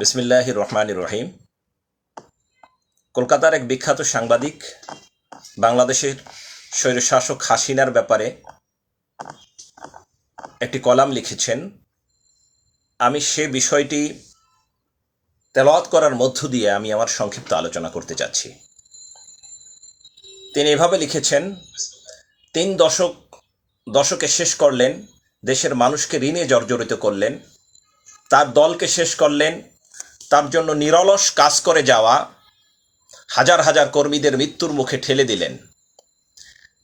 বিসমিল্লাহির রহমানির রহিম। কলকাতার এক বিখ্যাত সাংবাদিক বাংলাদেশের স্বৈরশাসক হাসিনার ব্যাপারে একটি কলাম লিখেছেন। আমি সে বিষয়টি তেলাওয়াত করার মধ্য দিয়ে আমি আমার সংক্ষিপ্ত আলোচনা করতে চাচ্ছি। তিনি এভাবে লিখেছেন, 3 দশকে শেষ করলেন, দেশের মানুষকে ঋণে জর্জরিত করলেন, তার দলকে শেষ করলেন, তার জন্য নিরলস কাজ করে যাওয়া হাজার হাজার কর্মীদের মৃত্যুর মুখে ঠেলে দিলেন।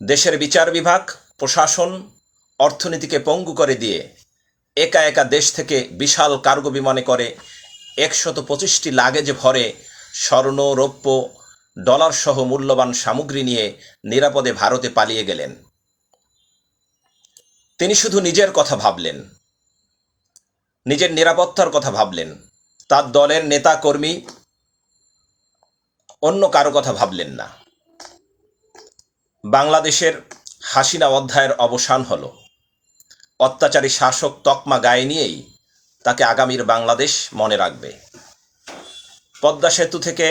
দেশের বিচার বিভাগ, প্রশাসন, অর্থনীতিকে পঙ্গু করে দিয়ে একা একা দেশ থেকে বিশাল কার্গো বিমানে করে 125টি লাগেজ ভরে স্বর্ণ, রৌপ্য, ডলার সহ মূল্যবান সামগ্রী নিয়ে নিরাপদে ভারতে পালিয়ে গেলেন। তিনি শুধু নিজের কথা ভাবলেন, নিজের নিরাপত্তার কথা ভাবলেন, তার দলের নেতা কর্মী অন্য কারো কথা ভাবলেন না। বাংলাদেশের হাসিনা অধ্যায়ের অবসান হলো। অত্যাচারী শাসক তকমা গায়ে নিয়েই তাকে আগামীর বাংলাদেশ মনে রাখবে। পদ্মা সেতু থেকে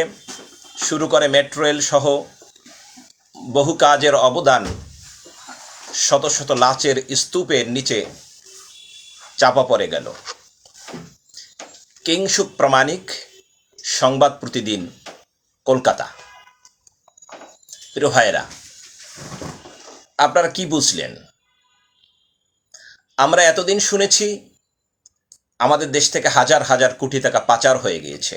শুরু করে মেট্রো রেল সহ বহু কাজের অবদান শত শত লাচের স্তূপের নিচে চাপা পড়ে গেল। কিংসুক প্রামাণিক, সংবাদ প্রতিদিন, কলকাতা। প্রিয় ভাইয়েরা, আপনারা কি বুঝলেন? আমরা এতদিন শুনেছি আমাদের দেশ থেকে হাজার হাজার কোটি টাকা পাচার হয়ে গিয়েছে।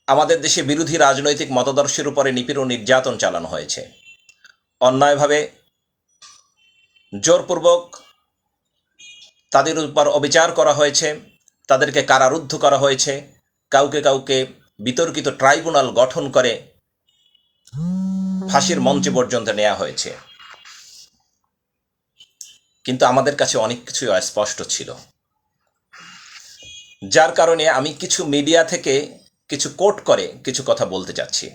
আমাদের দেশে বিরোধী রাজনৈতিক মতাদর্শের উপরে নিপীড়ন নির্যাতন চালানো হয়েছে। অন্যায়ভাবে জোরপূর্বক তাদের উপর অবিচার করা হয়েছে, তাদেরকে কারারুদ্ধ করা হয়েছে, কাউকে কাউকে বিতর্কিত ট্রাইব্যুনাল গঠন করে ফাঁসির মঞ্চে পর্যন্ত নেওয়া হয়েছে। কিন্তু আমাদের কাছে অনেক কিছুই অস্পষ্ট ছিল, যার কারণে আমি কিছু মিডিয়া থেকে কিছু কোট করে কিছু কথা বলতে চাচ্ছি।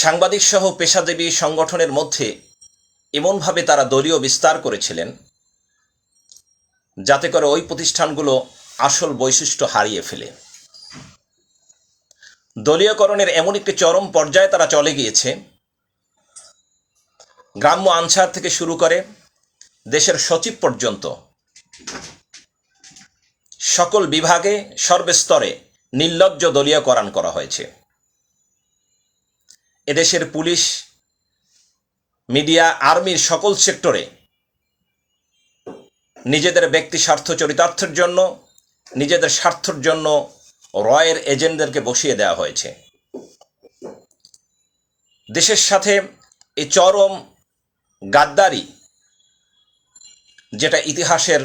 সাংবাদিক সহ পেশাজীবী সংগঠনের মধ্যে এমনভাবে তারা দলীয় বিস্তার করেছিলেন যাতে করে ওই প্রতিষ্ঠানগুলো আসল বৈশিষ্ট্য হারিয়ে ফেলে। দলীয়করণের এমন একটি চরম পর্যায়ে তারা চলে গিয়েছে, গ্রাম্য আনসার থেকে শুরু করে দেশের সচিব পর্যন্ত সকল বিভাগে সর্বস্তরে নির্লজ্জ দলীয়করণ করা হয়েছে। এদেশের পুলিশ, মিডিয়া, আর্মির সকল সেক্টরে নিজেদের ব্যক্তি স্বার্থ চরিতার্থের জন্য, নিজেদের স্বার্থের জন্য রয়ের এজেন্টদেরকে বসিয়ে দেওয়া হয়েছে। দেশের সাথে এই চরম গাদ্দারি, যেটা ইতিহাসের,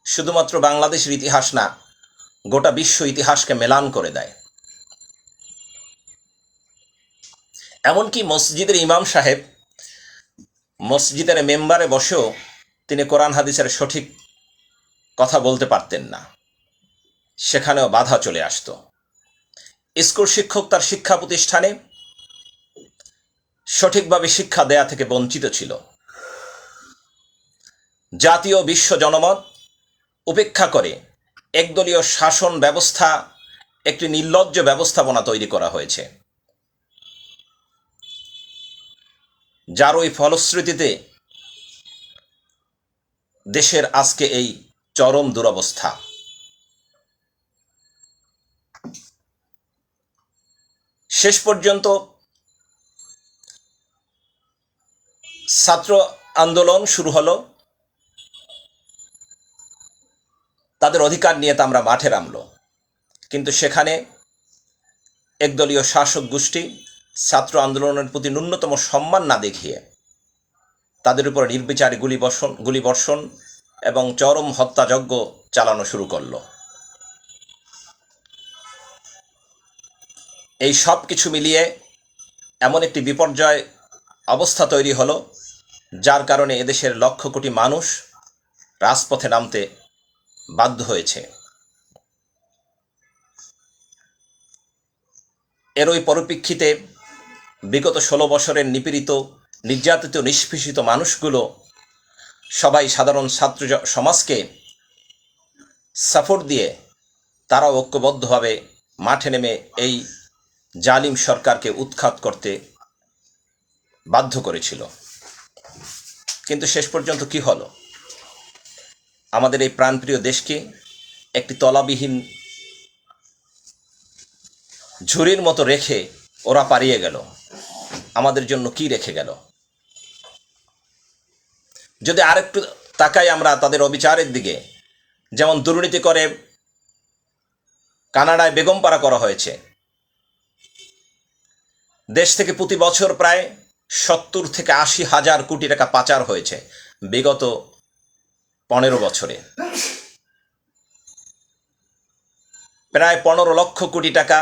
শুধুমাত্র বাংলাদেশের ইতিহাস না, গোটা বিশ্ব ইতিহাসকে মেলান করে দেয়। এমনকি মসজিদের ইমাম সাহেব মসজিদের মেম্বারে বসেও তিনি কোরআন হাদিসের সঠিক কথা বলতে পারতেন না, সেখানেও বাধা চলে আসত। স্কুল শিক্ষক তার শিক্ষা প্রতিষ্ঠানে সঠিকভাবে শিক্ষা দেয়া থেকে বঞ্চিত ছিল। জাতীয় বিশ্ব জনমত উপেক্ষা করে একদলীয় শাসন ব্যবস্থা, একটি নির্লজ্জ ব্যবস্থাপনা তৈরি করা হয়েছে, যার ওই ফলশ্রুতিতে দেশের আজকে এই চরম দুরবস্থা। শেষ পর্যন্ত ছাত্র আন্দোলন শুরু হলো, তাদের অধিকার নিয়ে আমরা মাঠে নামলো, কিন্তু সেখানে একদলীয় শাসক গোষ্ঠী ছাত্র আন্দোলনের প্রতি ন্যূনতম সম্মান না দেখিয়ে তাদের উপর নির্বিচারে গুলিবর্ষণ এবং চরম হত্যাযজ্ঞ চালানো শুরু করল। এই সব কিছু মিলিয়ে এমন একটি বিপর্যয় অবস্থা তৈরি হলো, যার কারণে এদেশের লক্ষ কোটি মানুষ রাজপথে নামতে বাধ্য হয়েছে। এর ওই পরিপ্রেক্ষিতে বিগত 16 বছরের নিপীড়িত, নির্যাতিত, নিষ্পেষিত মানুষগুলো সবাই সাধারণ ছাত্র সমাজকে সাপোর্ট দিয়ে তারা ঐক্যবদ্ধভাবে মাঠে নেমে এই জালিম সরকারকে উৎখাত করতে বাধ্য করেছিল। কিন্তু শেষ পর্যন্ত কি হলো? আমাদের এই প্রাণপ্রিয় দেশকে একটি তলাবিহীন ঝুড়ির মতো রেখে ওরা পালিয়ে গেল। আমাদের জন্য কি রেখে গেল? যদি আরেকটু তাকাই আমরা তাদের অবিচারের দিকে, যেমন দুর্নীতি করে কানাডায় বেগমপাড়া করা হয়েছে। দেশ থেকে প্রতি বছর প্রায় 70 থেকে 80 হাজার কোটি টাকা পাচার হয়েছে বিগত 15 বছরে। প্রায় 15 লক্ষ কোটি টাকা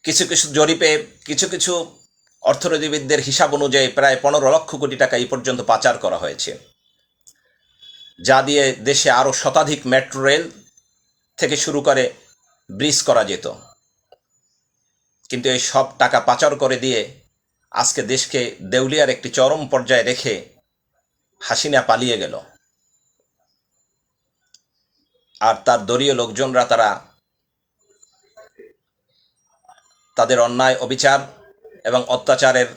কিছু কিছু জরিপে কিছু অর্থনীতিবিদদের হিসাব অনুযায়ী প্রায় 15 লক্ষ কোটি টাকা এই পর্যন্ত পাচার করা হয়েছে, যা দিয়ে দেশে আরও শতাধিক মেট্রো রেল থেকে শুরু করে ব্রিজ করা যেত। কিন্তু এই সব টাকা পাচার করে দিয়ে আজকে দেশকে দেউলিয়ার একটি চরম পর্যায়ে রেখে হাসিনা পালিয়ে গেল। আর তার দলীয় লোকজনরা তাদের অন্যায়, অবিচার এবং অত্যাচারের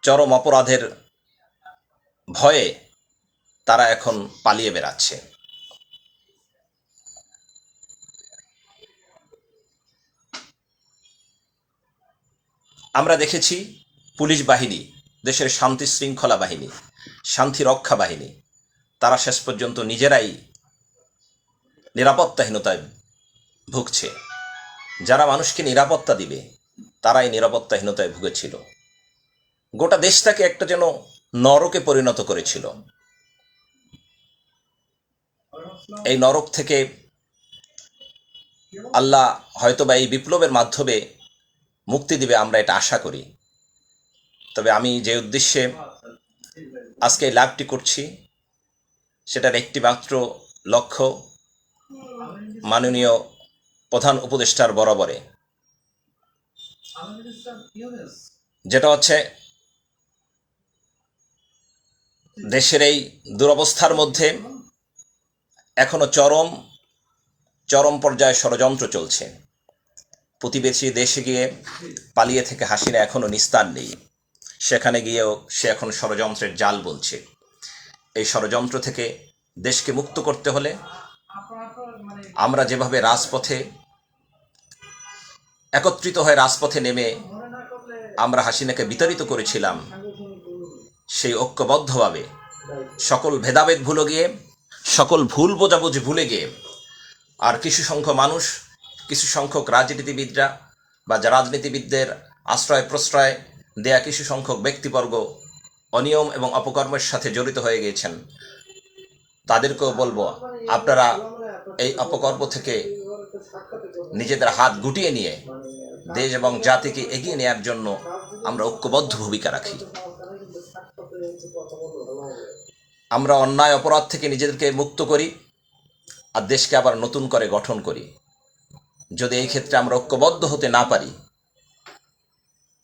চরম অপরাধের ভয়ে তারা এখন পালিয়ে বেড়াচ্ছে। আমরা দেখেছি পুলিশ বাহিনী, দেশের শান্তি শৃঙ্খলা বাহিনী, শান্তি রক্ষা বাহিনী, তারা শেষ পর্যন্ত নিজেরাই নিরাপত্তাহীনতায় ভুগছে। যারা মানুষকে নিরাপত্তা দিবে তারাই নিরাপত্তাহীনতায় ভুগেছিল। গোটা দেশটাকে একটা যেন নরকে পরিণত করেছিল। এই নরক থেকে আল্লাহ হয়তোবা এই বিপ্লবের মাধ্যমে মুক্তি দিবে, আমরা এটা আশা করি। তবে আমি যে উদ্দেশ্যে আজকে এই লাইভটি করছি সেটার একটি মাত্র লক্ষ্য মাননীয় প্রধান উপদেষ্টার বরাবরে, যেটা হচ্ছে দেশের এই দুরবস্থার মধ্যে এখনো চরম পর্যায়ে ষড়যন্ত্র চলছে। প্রতিবেশী দেশে গিয়ে পালিয়ে থেকে হাসিনা এখনো নিস্তার নেই। সেখানে গিয়েও সে এখন ষড়যন্ত্রের জাল বলছে। এই ষড়যন্ত্র থেকে দেশকে মুক্ত করতে হলে আমরা যেভাবে রাজপথে একত্রিত হয়ে রাজপথে নেমে আমরা হাসিনাকে বিতাড়িত করেছিলাম, সেই ঐক্যবদ্ধভাবে সকল ভেদাভেদ ভুলে গিয়ে, সকল ভুল বোঝাবুঝি ভুলে গিয়ে, আর কিছু সংখ্যক রাজনীতিবিদরা বা রাজনীতিবিদদের আশ্রয় প্রশ্রয় দেয়া কিছু সংখ্যক ব্যক্তিবর্গ অনিয়ম এবং অপকর্মের সাথে জড়িত হয়ে গিয়েছেন, তাদেরকেও বলবো আপনারা এই অপকর্ম থেকে নিজেদের হাত গুটিয়ে নিয়ে দেশ এবং জাতিকে এগিয়ে নেওয়ার জন্য আমরা ঐক্যবদ্ধ ভূমিকা রাখি। আমরা অন্যায় অপরাধ থেকে নিজেদেরকে মুক্ত করি আর দেশকে আবার নতুন করে গঠন করি। যদি এই ক্ষেত্রে আমরা ঐক্যবদ্ধ হতে না পারি,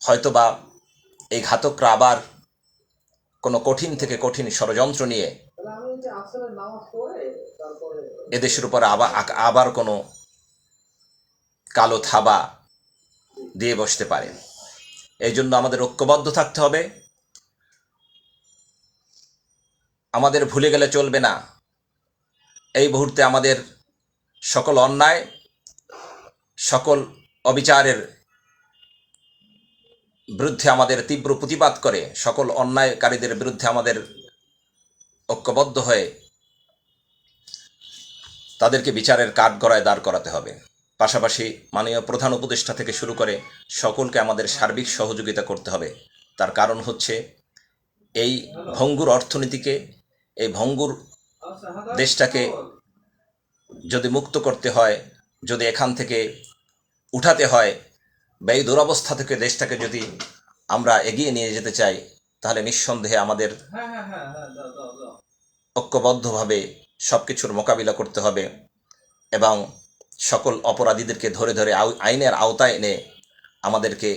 হয়তোবা এই ঘাতকরা আবার কোনো কঠিন থেকে কঠিন ষড়যন্ত্র নিয়ে এদেশের উপর আবার কোনো কালো থাবা দিয়ে বসতে পারে। এই জন্য আমাদের ঐক্যবদ্ধ থাকতে হবে। আমাদের ভুলে গেলে চলবে না, এই মুহূর্তে আমাদের সকল অন্যায়, সকল অবিচারের বিরুদ্ধে আমাদের তীব্র প্রতিবাদ করে সকল অন্যায়কারীদের বিরুদ্ধে আমাদের ঐক্যবদ্ধ হয়ে তাদেরকে বিচারের কাঠগড়ায় দাঁড় করাতে হবে। পাশাপাশি মাননীয় প্রধান উপদেষ্টা থেকে শুরু করে সকলকে আমাদের সার্বিক সহযোগিতা করতে হবে। তার কারণ হচ্ছে এই ভঙ্গুর অর্থনীতিকে, এই ভঙ্গুর দেশটাকে যদি মুক্ত করতে হয়, যদি এখান থেকে উঠাতে হয়, বা এই দুরবস্থা থেকে দেশটাকে যদি আমরা এগিয়ে নিয়ে যেতে চাই, তাহলে নিঃসন্দেহে আমাদের ঐক্যবদ্ধভাবে সব কিছুর মোকাবিলা করতে হবে এবং সকল অপরাধীদেরকে ধরে ধরে আইনের আওতায় এনে আমাদেরকে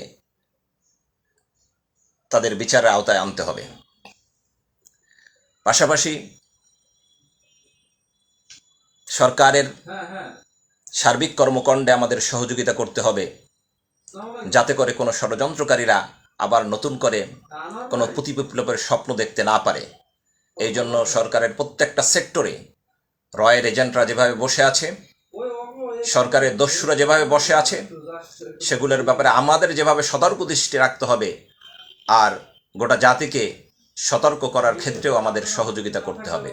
তাদের বিচারের আওতায় আনতে হবে। পাশাপাশি সরকারের সার্বিক কর্মকাণ্ডে আমাদের সহযোগিতা করতে হবে, যাতে করে কোনো ষড়যন্ত্রকারীরা আবার নতুন করে কোনো প্রতিবিপ্লবের স্বপ্ন দেখতে না পারে। এই জন্য সরকারের প্রত্যেকটা সেক্টরে রয়ের এজেন্টরা যেভাবে বসে আছে, সরকারের দস্যুরা যেভাবে বসে আছে, সেগুলোর ব্যাপারে আমাদের যেভাবে সতর্ক দৃষ্টি রাখতে হবে, আর গোটা জাতিকে সতর্ক করার ক্ষেত্রেও আমাদের সহযোগিতা করতে হবে।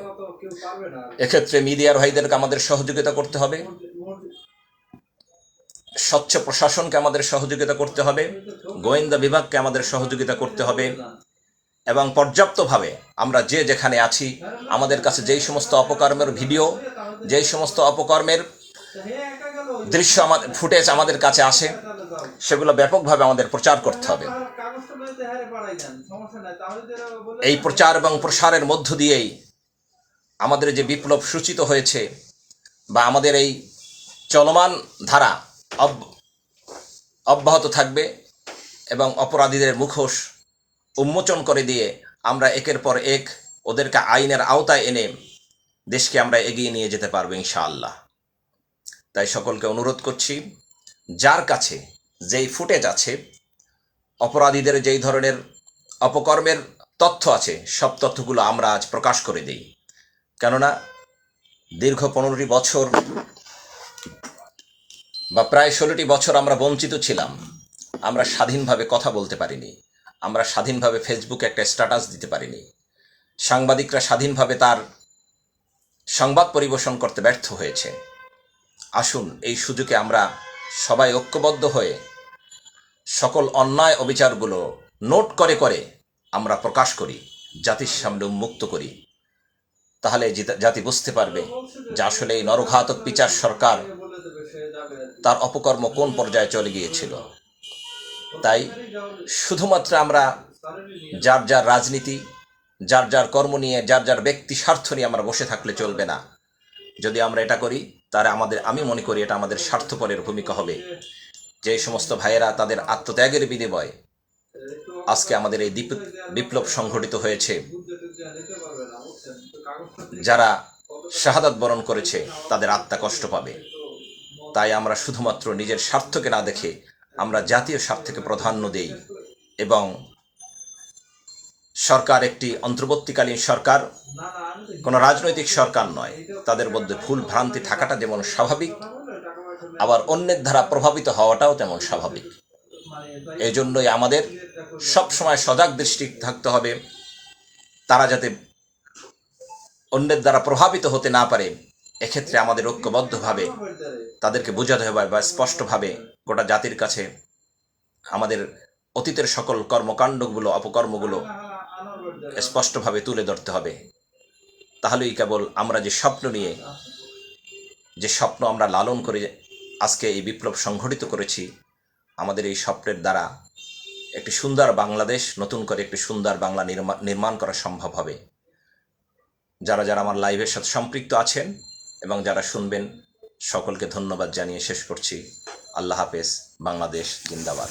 এক্ষেত্রে মিডিয়ার ভাইদেরকে আমাদের সহযোগিতা করতে হবে, স্বচ্ছ প্রশাসনকে আমাদের সহযোগিতা করতে হবে, গোয়েন্দা বিভাগকে আমাদের সহযোগিতা করতে হবে, এবং পর্যাপ্তভাবে আমরা যে যেখানে আছি আমাদের কাছে যেই সমস্ত অপকর্মের ভিডিও, যেই সমস্ত অপকর্মের দৃশ্য ফুটেজ আমাদের কাছে আসে, সেগুলো ব্যাপকভাবে আমাদের প্রচার করতে হবে। এই প্রচার এবং প্রসারের মধ্য দিয়েই আমাদের যে বিপ্লব সূচিত হয়েছে বা আমাদের এই চলমান ধারা অব্যাহত থাকবে, এবং অপরাধীদের মুখোশ উন্মোচন করে দিয়ে আমরা একের পর এক ওদেরকে আইনের আওতায় এনে দেশকে আমরা এগিয়ে নিয়ে যেতে পারবো ইনশাআল্লাহ। তাই সকলকে অনুরোধ করছি, যার কাছে যেই ফুটেজ আছে, অপরাধীদের যেই ধরনের অপকর্মের তথ্য আছে, সব তথ্যগুলো আমরা আজ প্রকাশ করে দিই। কেননা দীর্ঘ 15টি বছর বা প্রায় 16টি বছর আমরা বঞ্চিত ছিলাম। আমরা স্বাধীনভাবে কথা বলতে পারিনি, আমরা স্বাধীনভাবে ফেসবুকে একটা স্ট্যাটাস দিতে পারিনি, সাংবাদিকরা স্বাধীনভাবে তার সংবাদ পরিবেশন করতে ব্যর্থ হয়েছে। আসুন এই সুযোগে আমরা সবাই ঐক্যবদ্ধ হয়ে সকল অন্যায় অবিচারগুলো নোট করে করে আমরা প্রকাশ করি, জাতির সামনে উন্মুক্ত করি। তাহলে জাতি বুঝতে পারবে যে আসলে এই নরঘাতক পিচার সরকার তার অপকর্ম কোন পর্যায়ে চলে গিয়েছিল। তাই শুধুমাত্র আমরা যার যার রাজনীতি, যার যার কর্ম নিয়ে, যার যার ব্যক্তি স্বার্থ নিয়ে আমরা বসে থাকলে চলবে না। যদি আমরা এটা করি তাহলে আমি মনে করি এটা আমাদের স্বার্থপরের ভূমিকা হবে। যে সমস্ত ভাইয়েরা তাদের আত্মত্যাগের বিনিময়ে আজকে আমাদের এই বিপ্লব সংঘটিত হয়েছে, যারা শাহাদাত বরণ করেছে, তাদের আত্মা কষ্ট পাবে। তাই আমরা শুধুমাত্র নিজের স্বার্থকে না দেখে আমরা জাতীয় স্বার্থকে প্রাধান্য দেই, এবং সরকার একটি অন্তর্বর্তীকালীন সরকার, কোনো রাজনৈতিক সরকার নয়। তাদের মধ্যে ভুল ভ্রান্তি থাকাটা যেমন স্বাভাবিক, আবার অন্যের দ্বারা প্রভাবিত হওয়াটাও তেমন স্বাভাবিক। এই জন্যই আমাদের সবসময় সজাগ দৃষ্টি থাকতে হবে, তারা যাতে অন্যের দ্বারা প্রভাবিত হতে না পারে। এক্ষেত্রে আমাদের ঐক্যবদ্ধভাবে তাদেরকে বোঝাতে হবে বা স্পষ্টভাবে গোটা জাতির কাছে আমাদের অতীতের সকল কর্মকাণ্ডগুলো, অপকর্মগুলো স্পষ্টভাবে তুলে ধরতে হবে। তাহলেই কেবল আমরা যে স্বপ্ন আমরা লালন করে আজকে এই বিপ্লব সংঘটিত করেছি, আমাদের এই স্বপ্নের দ্বারা একটি সুন্দর বাংলাদেশ, নতুন করে একটি সুন্দর বাংলা নির্মাণ করা সম্ভব হবে। যারা যারা আমার লাইভের সাথে সম্পৃক্ত আছেন এবং যারা শুনবেন, সকলকে ধন্যবাদ জানিয়ে শেষ করছি। আল্লাহ হাফেজ। বাংলাদেশ জিন্দাবাদ।